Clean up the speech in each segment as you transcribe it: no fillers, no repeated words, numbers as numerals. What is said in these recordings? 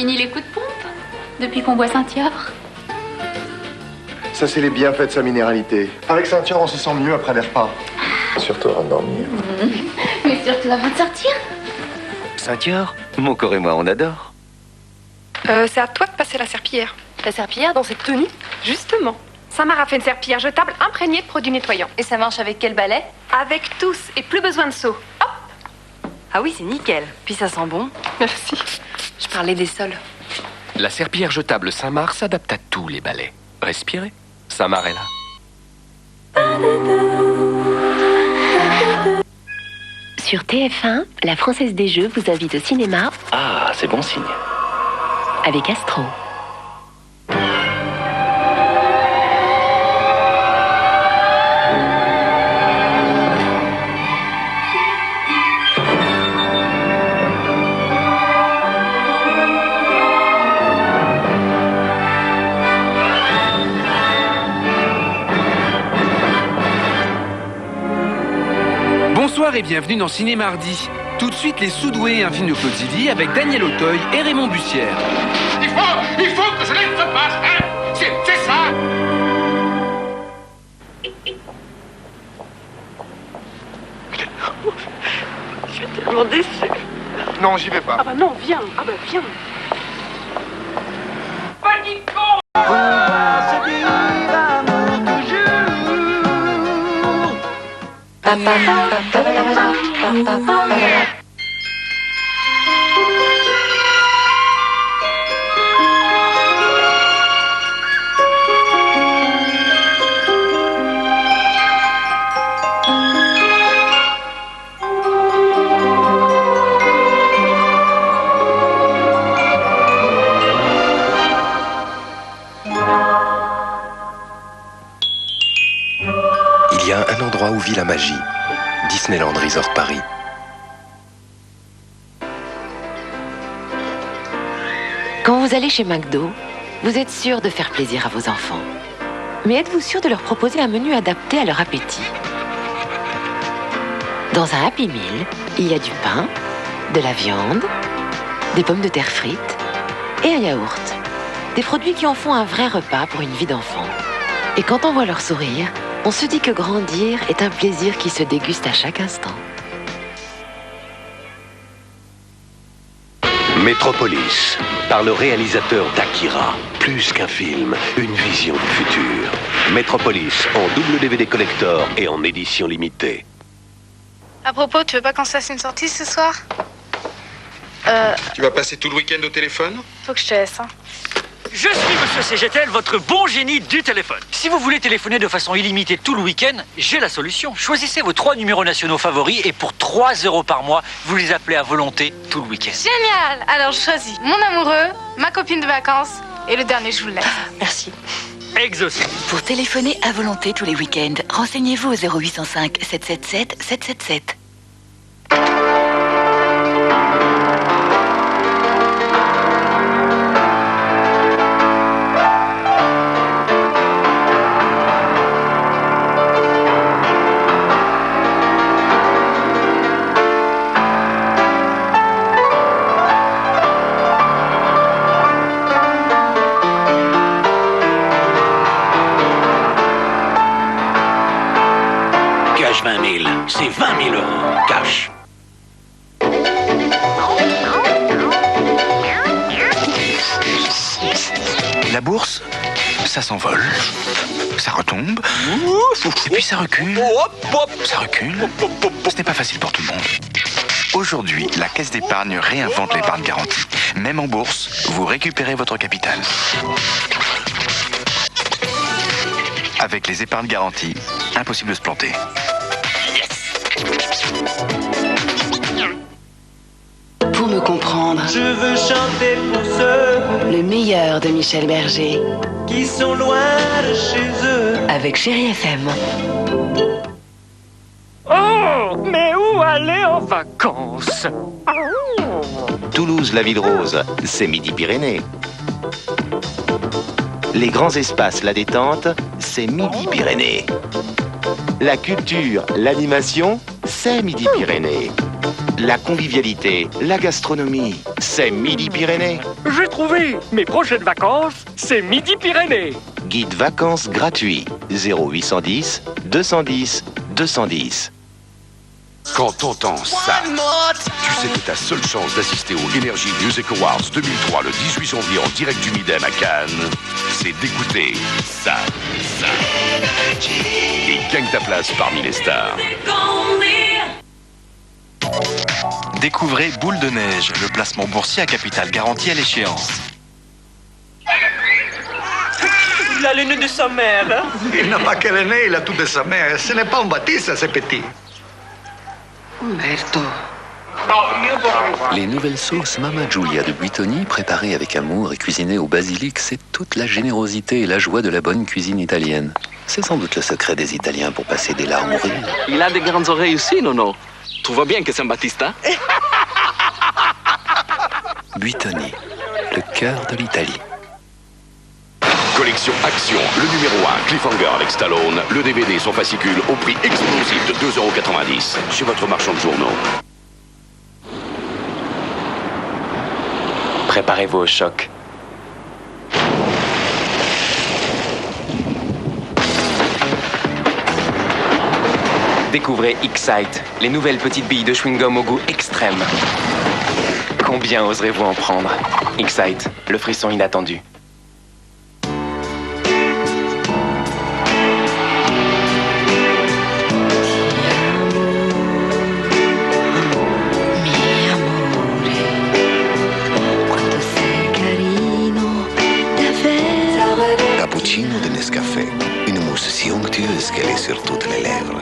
fini les coups de pompe depuis qu'on boit Saint-Yor. Ça, c'est les bienfaits de sa minéralité. Avec Saint-Yor, on se sent mieux après les repas. Surtout avant de dormir. Mais surtout avant de sortir. Saint-Yor, mon corps et moi, on adore. C'est à toi de passer la serpillière. La serpillière dans cette tenue? Justement. Samar a fait une serpillière jetable imprégnée de produits nettoyants. Et ça marche avec quel balai? Avec tous, et plus besoin de seau. Hop! Ah oui, c'est nickel. Puis ça sent bon. Merci. Je parlais des sols. La serpillière jetable Saint-Marc s'adapte à tous les balais. Respirez. Saint-Marc est là. Sur TF1, la Française des Jeux vous invite au cinéma. Ah, c'est bon signe. Avec Astro. Bonsoir et bienvenue dans Ciné Mardi. Tout de suite, Les Soudoués, un film de Claude Zidi avec Daniel Auteuil et Raymond Bussière. Il faut que cela se passe, hein. C'est ça. Je suis tellement déçue. Non, j'y vais pas. Ah bah non, viens. Ah bah viens. Petit con. Il y a un endroit où vit la magie. Disneyland Resort Paris. Quand vous allez chez McDo, vous êtes sûr de faire plaisir à vos enfants. Mais êtes-vous sûr de leur proposer un menu adapté à leur appétit? Dans un Happy Meal, il y a du pain, de la viande, des pommes de terre frites et un yaourt. Des produits qui en font un vrai repas pour une vie d'enfant. Et quand on voit leur sourire, on se dit que grandir est un plaisir qui se déguste à chaque instant. Métropolis, par le réalisateur d'Akira. Plus qu'un film, une vision du futur. Métropolis, en double DVD collector et en édition limitée. À propos, tu veux pas qu'on se fasse une sortie ce soir? Tu vas passer tout le week-end au téléphone? Faut que je te laisse, hein. Je suis Monsieur CGTL, votre bon génie du téléphone. Si vous voulez téléphoner de façon illimitée tout le week-end, j'ai la solution. Choisissez vos 3 numéros nationaux favoris et pour 3 € par mois, vous les appelez à volonté tout le week-end. Génial! Alors je choisis mon amoureux, ma copine de vacances et le dernier, je vous le laisse. Merci. Exaucé. Pour téléphoner à volonté tous les week-ends, renseignez-vous au 0805 777 777. Cash 20 000, c'est 20 000 € cash. La bourse, ça s'envole, ça retombe, et puis ça recule, ça recule. Ce n'est pas facile pour tout le monde. Aujourd'hui, la Caisse d'épargne réinvente l'épargne garantie. Même en bourse, vous récupérez votre capital. Avec les épargnes garanties, impossible de se planter. Pour me comprendre, je veux chanter pour ceux le meilleur de Michel Berger qui sont loin de chez eux. avec Chérie FM. Oh, mais où aller en vacances? Toulouse, la ville rose, c'est Midi-Pyrénées. Les grands espaces, la détente, c'est Midi-Pyrénées. La culture, l'animation, c'est Midi-Pyrénées. La convivialité, la gastronomie, c'est Midi-Pyrénées. J'ai trouvé. Mes prochaines vacances, c'est Midi-Pyrénées. Guide vacances gratuit. 0810 210 210. Quand t'entends ça, tu sais que ta seule chance d'assister au Energy Music Awards 2003 le 18 janvier en direct du Midem à Cannes, c'est d'écouter ça. Et gagne ta place parmi les stars. Découvrez Boule de Neige, le placement boursier à capital garanti à l'échéance. Il a le nez de sa mère. Hein? Il n'a pas que le nez, il a tout de sa mère. Ce n'est pas un Baptiste, ce petit. Umberto. Les nouvelles sauces Mama Giulia de Buitoni, préparées avec amour et cuisinées au basilic, c'est toute la générosité et la joie de la bonne cuisine italienne. C'est sans doute le secret des Italiens pour passer des larmes au rire. Il a des grandes oreilles aussi, non? Tu vois bien que c'est un Baptiste, hein? Buitoni, le cœur de l'Italie. Collection Action, le numéro 1, Cliffhanger avec Stallone, le DVD son fascicule au prix explosif de 2,90 € chez votre marchand de journaux. Préparez-vous au choc. Découvrez X-Sight, les nouvelles petites billes de chewing-gum au goût extrême. Combien oserez-vous en prendre? X-Sight, le frisson inattendu. Cappuccino de Nescafé, une mousse si onctueuse qu'elle est sur toutes les lèvres.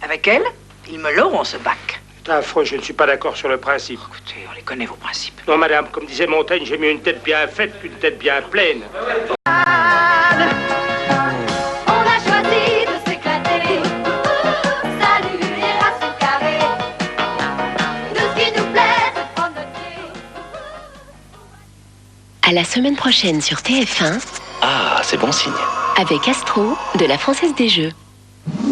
Avec elle, ils me l'auront ce bac. C'est affreux, je ne suis pas d'accord sur le principe. Écoutez, on les connaît vos principes. Non, madame, comme disait Montaigne, j'ai mieux une tête bien faite qu'une tête bien pleine. On a choisi de s'éclater. Salut les racines carrées. De ce qui nous plaît, c'est prendre notre thé. À la semaine prochaine sur TF1. Ah, c'est bon signe. Avec Astro, de la Française des Jeux.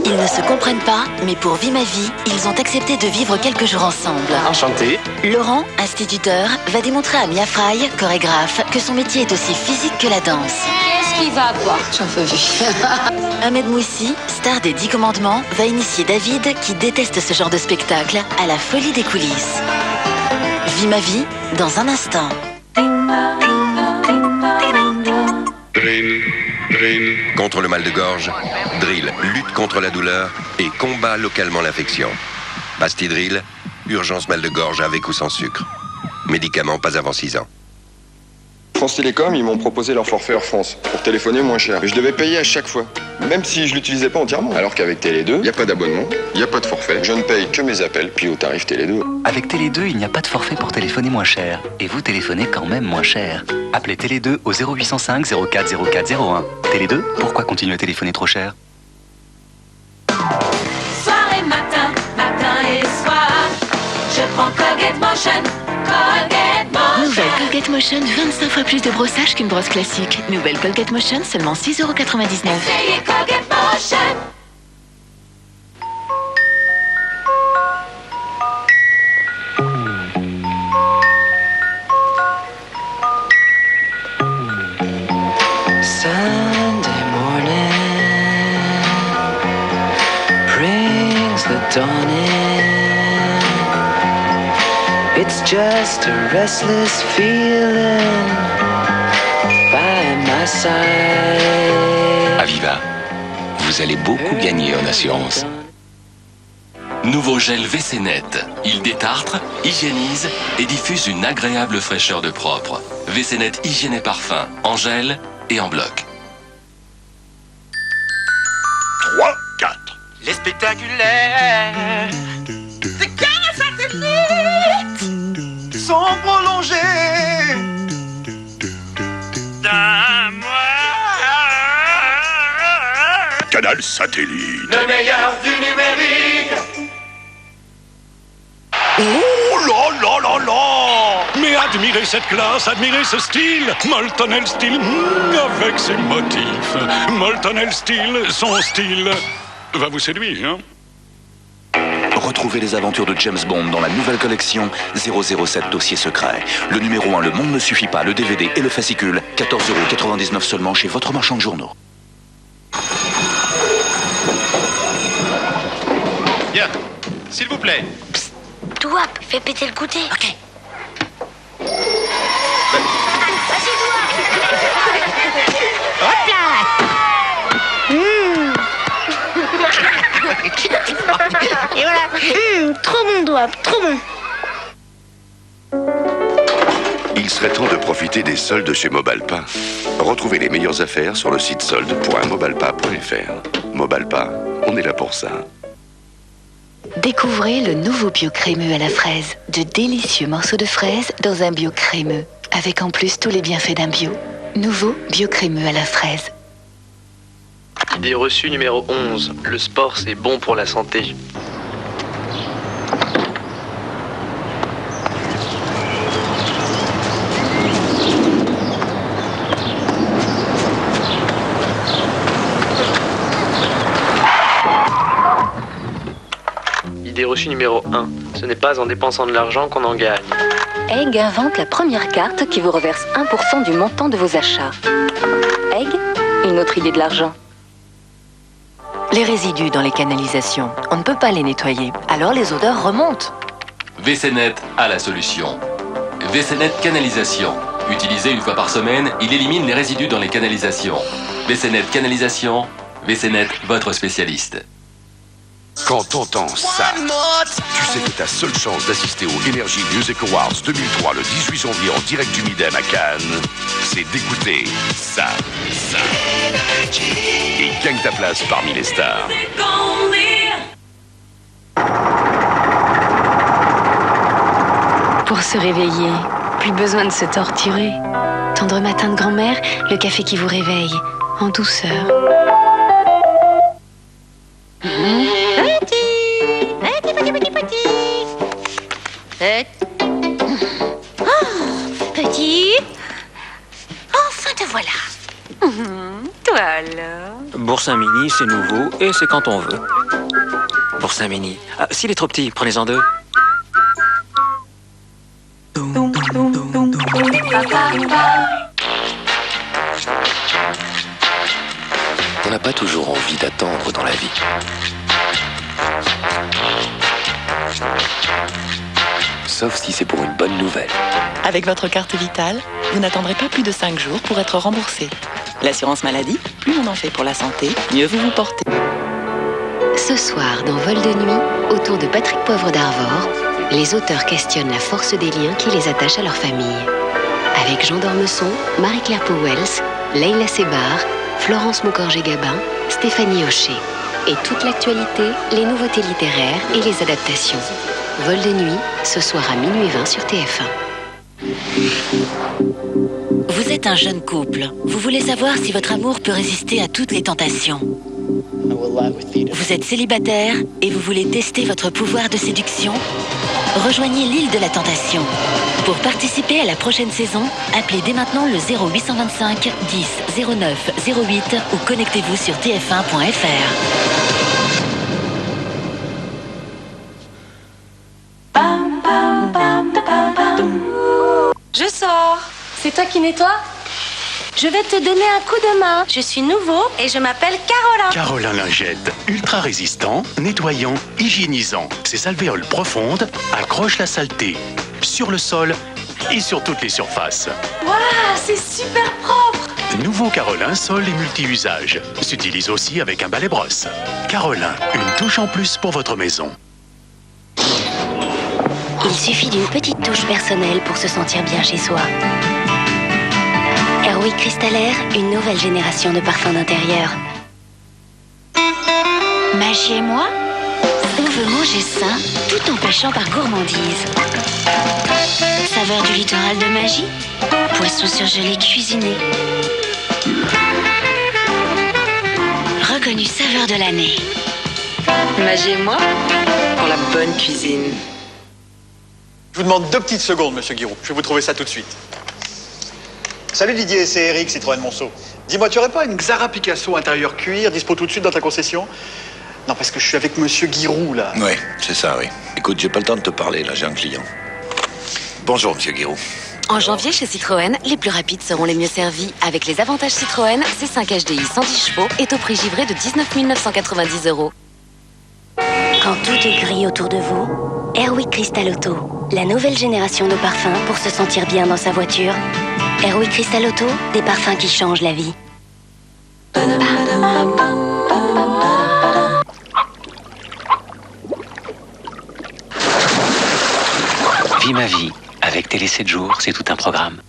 Ils ne se comprennent pas, mais pour Vie ma vie, ils ont accepté de vivre quelques jours ensemble. Enchanté. Laurent, instituteur, va démontrer à Mia Fry, chorégraphe, que son métier est aussi physique que la danse. Qu'est-ce qu'il va avoir? J'en peux plus. Ahmed Moussi, star des 10 commandements, va initier David, qui déteste ce genre de spectacle, à la folie des coulisses. Vie ma vie, dans un instant. Contre le mal de gorge, Drill lutte contre la douleur et combat localement l'infection. Bastidril, urgence mal de gorge avec ou sans sucre. Médicament pas avant 6 ans. France Télécom, ils m'ont proposé leur forfait Air France pour téléphoner moins cher. Mais je devais payer à chaque fois, même si je l'utilisais pas entièrement. Alors qu'avec Télé2, il n'y a pas d'abonnement, il n'y a pas de forfait. Je ne paye que mes appels, puis au tarif Télé2. Avec Télé2, il n'y a pas de forfait pour téléphoner moins cher. Et vous téléphonez quand même moins cher. Appelez Télé2 au 0805 04 04 01. Télé2, pourquoi continuer à téléphoner trop cher? Soir et matin, matin et soir. Je prends Colgate Motion. Colgate Motion. Nouvelle Colgate Motion, 25 fois plus de brossage qu'une brosse classique. Nouvelle Colgate Motion, seulement 6,99 €. Essayez Colgate Motion. Sunday morning brings the dawn in. It's just a restless feeling by my side. Aviva, vous allez beaucoup gagner en assurance. Nouveau gel WC Net. Il détartre, hygiénise et diffuse une agréable fraîcheur de propre. WC Net Hygiène et Parfum, en gel et en bloc. 3, 4. Les spectaculaires des 15 satellites sont prolongés d'un mois. Canal Satellite. Le meilleur du numérique. Oh là là là là! Mais admirez cette classe, admirez ce style! Moltonel Steel, avec ses motifs. Moltonel Steel, son style. va vous séduire, hein? Retrouvez les aventures de James Bond dans la nouvelle collection 007 Dossier secret. Le numéro 1, Le Monde ne suffit pas, le DVD et le fascicule, 14,99 € seulement chez votre marchand de journaux. Bien, s'il vous plaît. Douap, fais péter le goûter. Ok. Hop là. Et voilà. Trop bon, Douap, trop bon. Il serait temps de profiter des soldes chez Mobalpa. Retrouvez les meilleures affaires sur le site solde.mobalpa.fr. Mobalpa, on est là pour ça. Découvrez le nouveau bio crémeux à la fraise. De délicieux morceaux de fraise dans un bio crémeux. Avec en plus tous les bienfaits d'un bio. Nouveau bio crémeux à la fraise. Idée reçue numéro 11. Le sport, c'est bon pour la santé. Idée reçue numéro 1. Ce n'est pas en dépensant de l'argent qu'on en gagne. Egg invente la première carte qui vous reverse 1% du montant de vos achats. Egg, une autre idée de l'argent. Les résidus dans les canalisations, on ne peut pas les nettoyer, alors les odeurs remontent. WC-Net a la solution. WC-Net Canalisation. Utilisé une fois par semaine, il élimine les résidus dans les canalisations. WC-Net Canalisation, WC-Net, votre spécialiste. Quand t'entends ça, tu sais que ta seule chance d'assister aux Energy Music Awards 2003 le 18 janvier en direct du Midem à Cannes, c'est d'écouter ça. Et gagne ta place parmi les stars. Pour se réveiller, plus besoin de se torturer. Tendre matin de grand-mère, le café qui vous réveille, en douceur. Petit. Enfin te voilà. Toi alors? Bourse un mini, c'est nouveau et c'est quand on veut. Bourse un mini. Ah, s'il est trop petit, prenez-en deux. On n'a pas toujours envie d'attendre dans la vie. Sauf si c'est pour une bonne nouvelle. Avec votre carte vitale, vous n'attendrez pas plus de 5 jours pour être remboursé. L'assurance maladie, plus on en fait pour la santé, mieux vous vous portez. Ce soir, dans Vol de nuit, autour de Patrick Poivre d'Arvor, les auteurs questionnent la force des liens qui les attachent à leur famille. Avec Jean d'Ormesson, Marie-Claire Powells, Leïla Sebar, Florence Maucorgé-Gabin, Stéphanie Hocher. Et toute l'actualité, les nouveautés littéraires et les adaptations. Vol de nuit, ce soir à minuit 20 sur TF1. Vous êtes un jeune couple. Vous voulez savoir si votre amour peut résister à toutes les tentations. Vous êtes célibataire et vous voulez tester votre pouvoir de séduction? Rejoignez l'île de la tentation. Pour participer à la prochaine saison, appelez dès maintenant le 0825 10 09 08 ou connectez-vous sur tf1.fr. Je sors. C'est toi qui nettoies? Je vais te donner un coup de main. Je suis nouveau et je m'appelle Carolin. Carolin Lingette, ultra résistant, nettoyant, hygiénisant. Ses alvéoles profondes accrochent la saleté sur le sol et sur toutes les surfaces. Waouh, c'est super propre. Nouveau Carolin sol et multi-usage. S'utilise aussi avec un balai-brosse. Carolin, une touche en plus pour votre maison. Il suffit d'une petite touche personnelle pour se sentir bien chez soi. Airwick Crystallaire, une nouvelle génération de parfums d'intérieur. Magie et moi, on veut manger sain tout en pêchant par gourmandise. Saveur du littoral de Magie, poisson surgelé cuisiné. Reconnue saveur de l'année. Magie et moi, pour la bonne cuisine. Je vous demande 2 petites secondes, monsieur Guiraud. Je vais vous trouver ça tout de suite. Salut Didier, c'est Eric, Citroën Monceau. Dis-moi, tu aurais pas une Xara Picasso intérieur cuir, dispo tout de suite dans ta concession? Non, parce que je suis avec monsieur Guiroux, là. Oui, c'est ça, oui. Écoute, j'ai pas le temps de te parler, là, j'ai un client. Bonjour, monsieur Guiroux. En janvier, chez Citroën, les plus rapides seront les mieux servis. Avec les avantages Citroën, C5 HDI 110 chevaux est au prix givré de 19 990 €. Quand tout est gris autour de vous, Airwick Crystal Auto, la nouvelle génération de parfums pour se sentir bien dans sa voiture. Airwick Crystal Auto, des parfums qui changent la vie. Vis ma vie. Avec Télé 7 jours, c'est tout un programme.